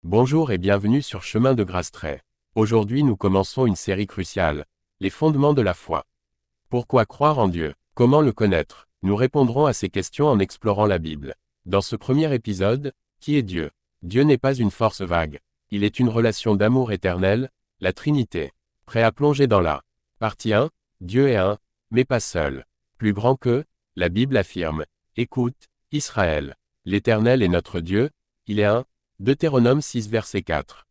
Bonjour et bienvenue sur Chemin de Grâce Trait. Aujourd'hui nous commençons une série cruciale, les fondements de la foi. Pourquoi croire en Dieu? Comment le connaître? Nous répondrons à ces questions en explorant la Bible. Dans ce premier épisode, qui est Dieu? Dieu n'est pas une force vague. Il est une relation d'amour éternel, la Trinité. Prêt à plonger dans la partie 1, Dieu est un, mais pas seul. Plus grand que, la Bible affirme. Écoute, Israël. L'Éternel est notre Dieu, il est un. Deutéronome 6 verset 4.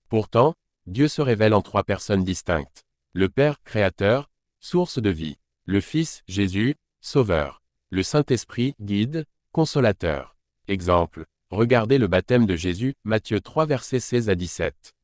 Pourtant, Dieu se révèle en trois personnes distinctes. Le Père, Créateur, source de vie. Le Fils, Jésus, Sauveur. Le Saint-Esprit, Guide, Consolateur. Exemple. Regardez le baptême de Jésus, Matthieu 3 versets 16 à 17.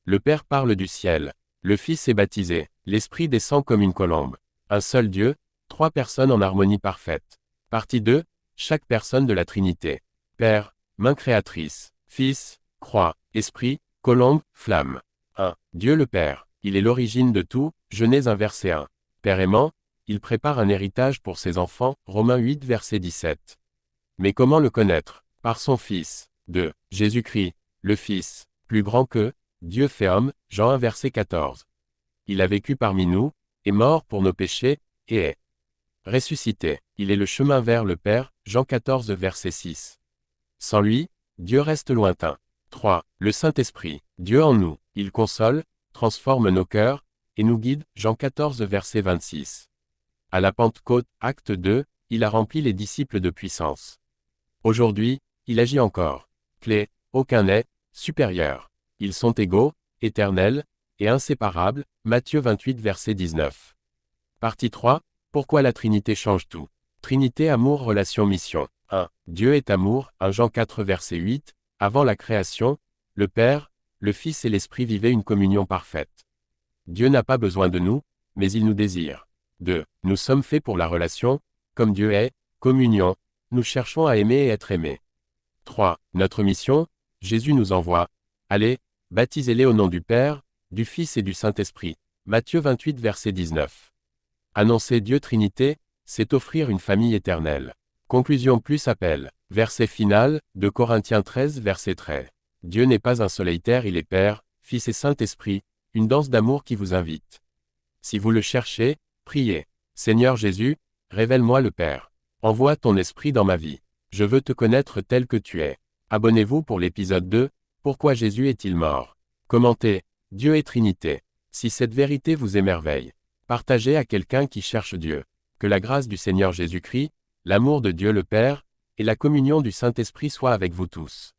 Le Père parle du ciel. Le Fils est baptisé. L'Esprit descend comme une colombe. Un seul Dieu, trois personnes en harmonie parfaite. Partie 2. Chaque personne de la Trinité. Père, main créatrice. Fils, croix, esprit, colombe, flamme. 1. Dieu le Père, il est l'origine de tout, Genèse 1 verset 1. Père aimant, il prépare un héritage pour ses enfants, Romains 8 verset 17. Mais comment le connaître? Par son Fils. 2. Jésus-Christ, le Fils, plus grand que, Dieu fait homme, Jean 1 verset 14. Il a vécu parmi nous, est mort pour nos péchés, et est ressuscité. Il est le chemin vers le Père, Jean 14 verset 6. Sans lui, Dieu reste lointain. 3. Le Saint-Esprit. Dieu en nous. Il console, transforme nos cœurs, et nous guide. Jean 14 verset 26. À la Pentecôte, acte 2, il a rempli les disciples de puissance. Aujourd'hui, il agit encore. Clé, aucun n'est supérieur. Ils sont égaux, éternels, et inséparables. Matthieu 28 verset 19. Partie 3. Pourquoi la Trinité change tout? Trinité, amour, relation, mission. 1. Dieu est amour, 1 Jean 4 verset 8, avant la création, le Père, le Fils et l'Esprit vivaient une communion parfaite. Dieu n'a pas besoin de nous, mais il nous désire. 2. Nous sommes faits pour la relation, comme Dieu est, communion, nous cherchons à aimer et être aimés. 3. Notre mission, Jésus nous envoie. Allez, baptisez-les au nom du Père, du Fils et du Saint-Esprit. Matthieu 28 verset 19. Annoncer Dieu Trinité, c'est offrir une famille éternelle. Conclusion plus appel. Verset final, de Corinthiens 13 verset 13. Dieu n'est pas un solitaire, il est Père, Fils et Saint-Esprit, une danse d'amour qui vous invite. Si vous le cherchez, priez. Seigneur Jésus, révèle-moi le Père. Envoie ton esprit dans ma vie. Je veux te connaître tel que tu es. Abonnez-vous pour l'épisode 2, Pourquoi Jésus est-il mort? Commentez, Dieu est Trinité. Si cette vérité vous émerveille, partagez à quelqu'un qui cherche Dieu. Que la grâce du Seigneur Jésus-Christ, l'amour de Dieu le Père, et la communion du Saint-Esprit soient avec vous tous.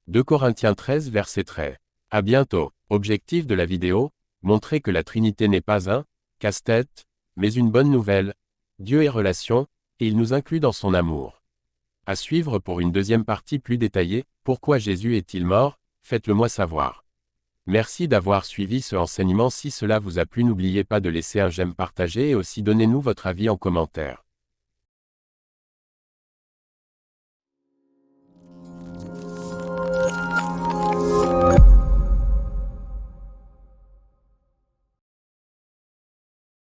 2 Corinthiens 13 verset 13. À bientôt. Objectif de la vidéo, montrer que la Trinité n'est pas un casse-tête, mais une bonne nouvelle. Dieu est relation, et il nous inclut dans son amour. À suivre pour une deuxième partie plus détaillée, pourquoi Jésus est-il mort? Faites-le moi savoir. Merci d'avoir suivi ce enseignement. Si cela vous a plu, n'oubliez pas de laisser un j'aime, partager et aussi donnez-nous votre avis en commentaire.